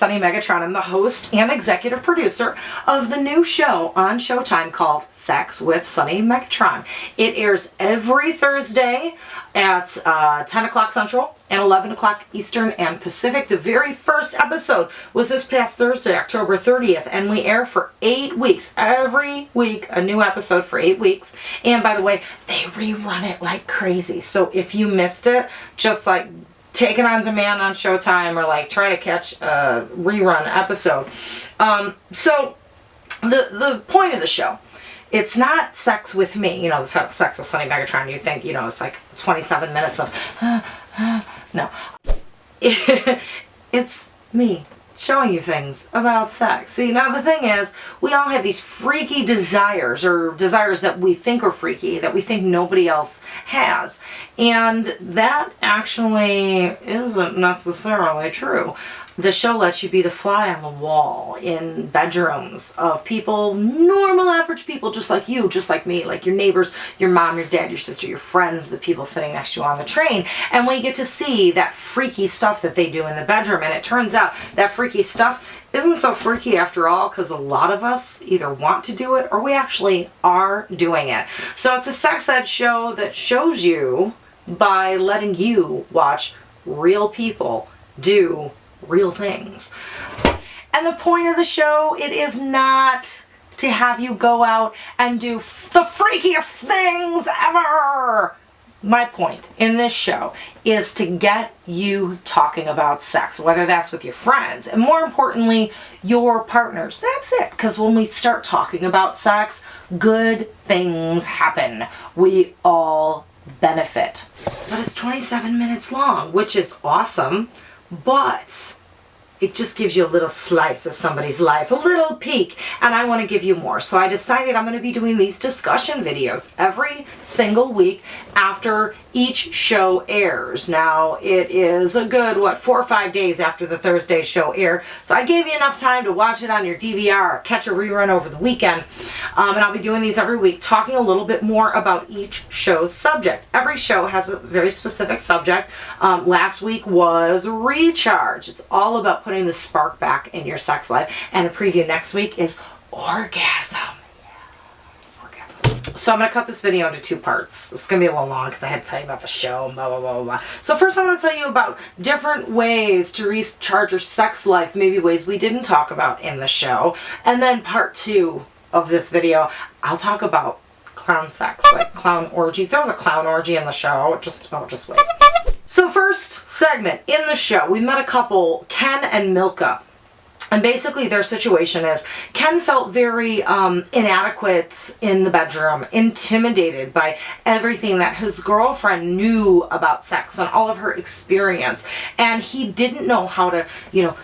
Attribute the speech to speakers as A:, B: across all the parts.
A: Sunny Megatron. I'm the host and executive producer of the new show on Showtime called Sex with Sunny Megatron. It airs every Thursday at 10 o'clock Central and 11 o'clock Eastern and Pacific. The very first episode was this past Thursday, October 30th, and we air for 8 weeks. Every week, a new episode for 8 weeks. And by the way, they rerun it like crazy. So if you missed it, just like take it on demand on Showtime or like try to catch a rerun episode. So the point of the show, it's not sex with me, the title Sex with Sunny Megatron. You think, it's like 27 minutes of, no. It's me showing you things about sex. See, now the thing is, we all have these freaky desires, or desires that we think are freaky, that we think nobody else has. And that actually isn't necessarily true. The show lets you be the fly on the wall in bedrooms of people, normal average people just like you, just like me, like your neighbors, your mom, your dad, your sister, your friends, the people sitting next to you on the train. And we get to see that freaky stuff that they do in the bedroom. And it turns out that freaky stuff isn't so freaky after all, because a lot of us either want to do it or we actually are doing it. So it's a sex ed show that shows you by letting you watch real people do real things. And the point of the show, it is not to have you go out and do the freakiest things ever. My point in this show is to get you talking about sex, whether that's with your friends and more importantly, your partners. That's it. Because when we start talking about sex, good things happen. We all benefit. But it's 27 minutes long, which is awesome. But it just gives you a little slice of somebody's life, a little peek, and I want to give you more. So I decided I'm going to be doing these discussion videos every single week after each show airs. Now, it is a good, 4 or 5 days after the Thursday show aired, so I gave you enough time to watch it on your DVR or catch a rerun over the weekend. And I'll be doing these every week, talking a little bit more about each show's subject. Every show has a very specific subject. Last week was recharge. It's all about putting the spark back in your sex life. And a preview next week is orgasm. So I'm going to cut this video into 2 parts. It's going to be a little long because I had to tell you about the show and blah, blah, blah, blah. So first I'm going to tell you about different ways to recharge your sex life, maybe ways we didn't talk about in the show. And then part 2 of this video, I'll talk about clown sex, like clown orgies. There was a clown orgy in the show. Just wait. So first segment in the show, we met a couple, Ken and Milka. And basically their situation is Ken felt very inadequate in the bedroom, intimidated by everything that his girlfriend knew about sex and all of her experience. And he didn't know how to,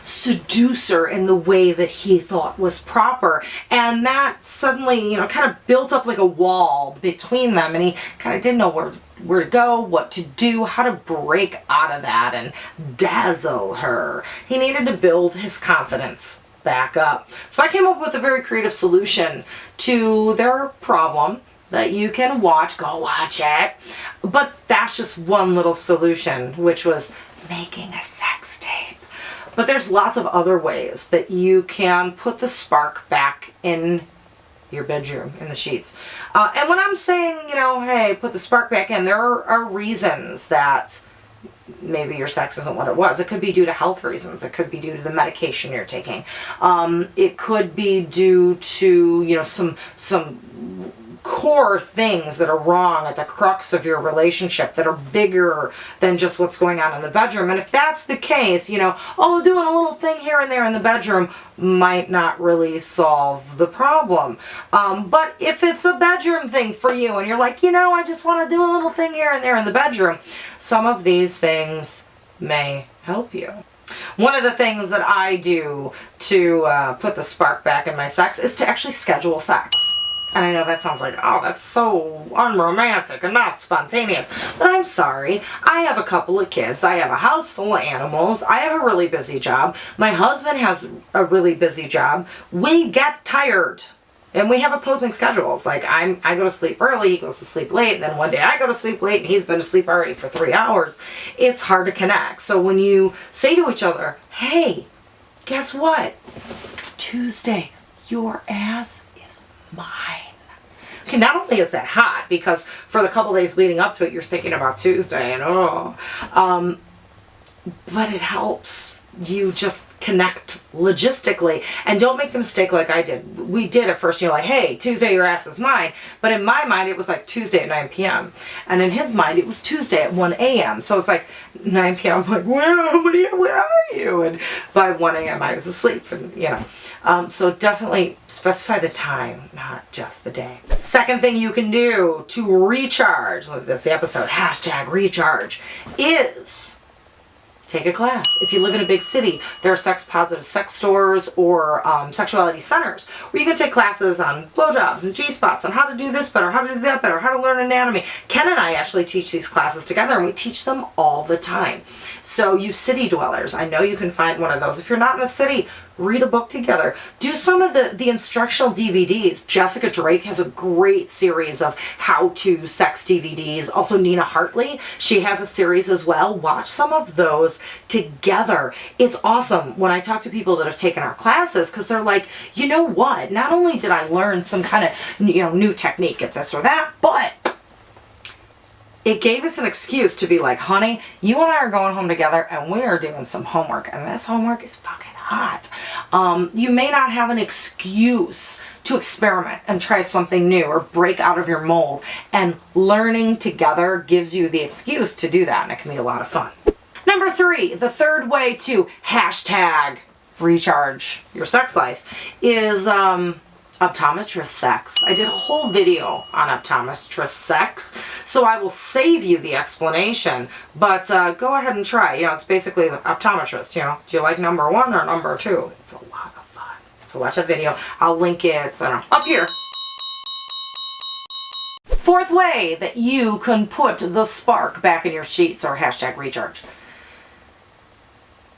A: seduce her in the way that he thought was proper. And that suddenly, kind of built up like a wall between them. And he kind of didn't know where to go, what to do, how to break out of that and dazzle her. He needed to build his confidence back up. So I came up with a very creative solution to their problem that you can watch. Go watch it. But that's just one little solution, which was making a sex tape. But there's lots of other ways that you can put the spark back in your bedroom, in the sheets. And when I'm saying, hey, put the spark back in, there are reasons that maybe your sex isn't what it was. It could be due to health reasons. It could be due to the medication you're taking. It could be due to, some core things that are wrong at the crux of your relationship that are bigger than just what's going on in the bedroom. And if that's the case, doing a little thing here and there in the bedroom might not really solve the problem. But if it's a bedroom thing for you and you're like, I just want to do a little thing here and there in the bedroom, some of these things may help you. One of the things that I do to put the spark back in my sex is to actually schedule sex. And I know that sounds like, oh, that's so unromantic and not spontaneous. But I'm sorry. I have a couple of kids. I have a house full of animals. I have a really busy job. My husband has a really busy job. We get tired. And we have opposing schedules. Like I go to sleep early, he goes to sleep late, and then one day I go to sleep late and he's been asleep already for 3 hours. It's hard to connect. So when you say to each other, hey, guess what? Tuesday, your ass is mine. Okay, not only is that hot, because for the couple days leading up to it, you're thinking about Tuesday and but it helps you just connect logistically. And don't make the mistake like I did. We did at first, like, hey, Tuesday, your ass is mine. But in my mind, it was like Tuesday at 9 p.m. And in his mind, it was Tuesday at 1 a.m. So it's like 9 p.m. I'm like, where are you? And by 1 a.m. I was asleep. And, so definitely specify the time, not just the day. Second thing you can do to recharge, that's the episode, #recharge, is take a class. If you live in a big city, there are sex-positive sex stores or sexuality centers where you can take classes on blowjobs and G-spots, on how to do this better, how to do that better, how to learn anatomy. Ken and I actually teach these classes together, and we teach them all the time. So you city dwellers, I know you can find one of those. If you're not in the city, read a book together. Do some of the instructional DVDs. Jessica Drake has a great series of how-to sex DVDs. Also Nina Hartley, she has a series as well. Watch some of those together. It's awesome when I talk to people that have taken our classes, because they're like, you know what? Not only did I learn some kind of new technique at this or that, but it gave us an excuse to be like, honey, you and I are going home together and we are doing some homework, and this homework is fucking hot. You may not have an excuse to experiment and try something new or break out of your mold, and learning together gives you the excuse to do that, and it can be a lot of fun. Number 3, the third way to #recharge your sex life is Optometrist Sex. I did a whole video on Optometrist Sex, so I will save you the explanation, but go ahead and try. It's basically the optometrist, do you like number 1 or number 2? It's a lot of fun. So watch that video. I'll link it up here. Fourth way that you can put the spark back in your sheets, or #recharge.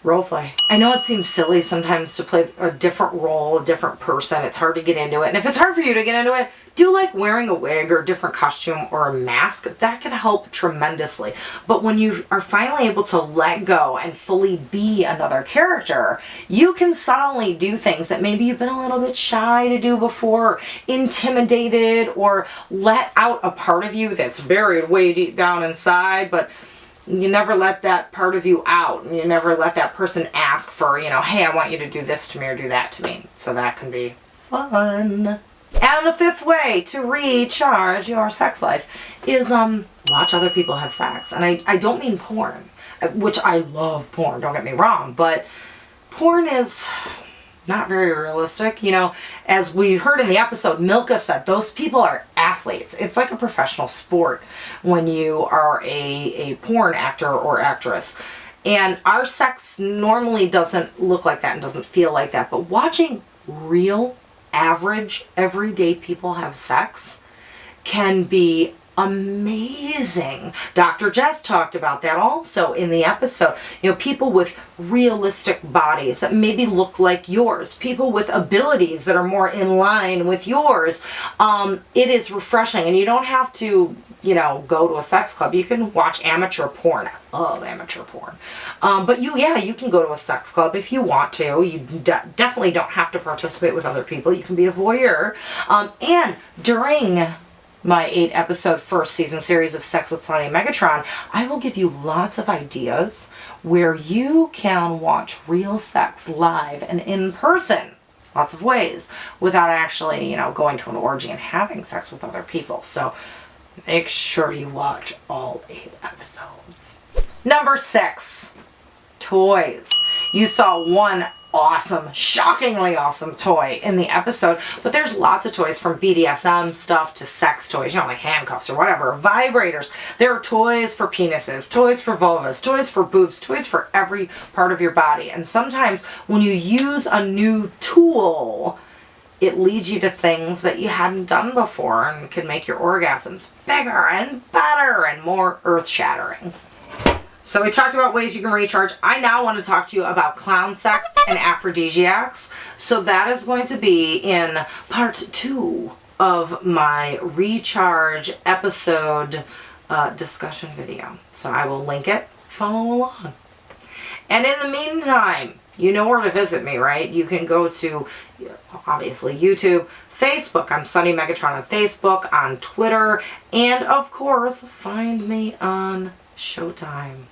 A: Role play. I know it seems silly sometimes to play a different role, a different person. It's hard to get into it. And if it's hard for you to get into it, do like wearing a wig or a different costume or a mask. That can help tremendously. But when you are finally able to let go and fully be another character, you can suddenly do things that maybe you've been a little bit shy to do before, intimidated, or let out a part of you that's buried way deep down inside, but you never let that part of you out, and you never let that person ask for, hey, I want you to do this to me or do that to me. So that can be fun. And the fifth way to recharge your sex life is watch other people have sex. And I don't mean porn, which I love porn, don't get me wrong, but porn is not very realistic. As we heard in the episode, Milka said those people are athletes. It's like a professional sport when you are a porn actor or actress. And our sex normally doesn't look like that and doesn't feel like that. But watching real, average, everyday people have sex can be amazing. Dr. Jess talked about that also in the episode. People with realistic bodies that maybe look like yours, people with abilities that are more in line with yours. It is refreshing, and you don't have to, go to a sex club. You can watch amateur porn. I love amateur porn. But you can go to a sex club if you want to. You definitely don't have to participate with other people. You can be a voyeur. And during my 8-episode first season series of Sex with Sunny Megatron, I will give you lots of ideas where you can watch real sex live and in person, lots of ways, without actually, going to an orgy and having sex with other people. So make sure you watch all 8 episodes. Number 6, toys. You saw one awesome, shockingly awesome toy in the episode, but there's lots of toys, from BDSM stuff to sex toys, like handcuffs or whatever, vibrators. There are toys for penises, toys for vulvas, toys for boobs, toys for every part of your body. And sometimes when you use a new tool, it leads you to things that you hadn't done before and can make your orgasms bigger and better and more earth-shattering. So we talked about ways you can recharge. I now want to talk to you about clown sex and aphrodisiacs. So that is going to be in part 2 of my recharge episode discussion video. So I will link it. Follow along. And in the meantime, you know where to visit me, right? You can go to, obviously, YouTube, Facebook. I'm Sunny Megatron on Facebook, on Twitter, and of course, find me on Showtime.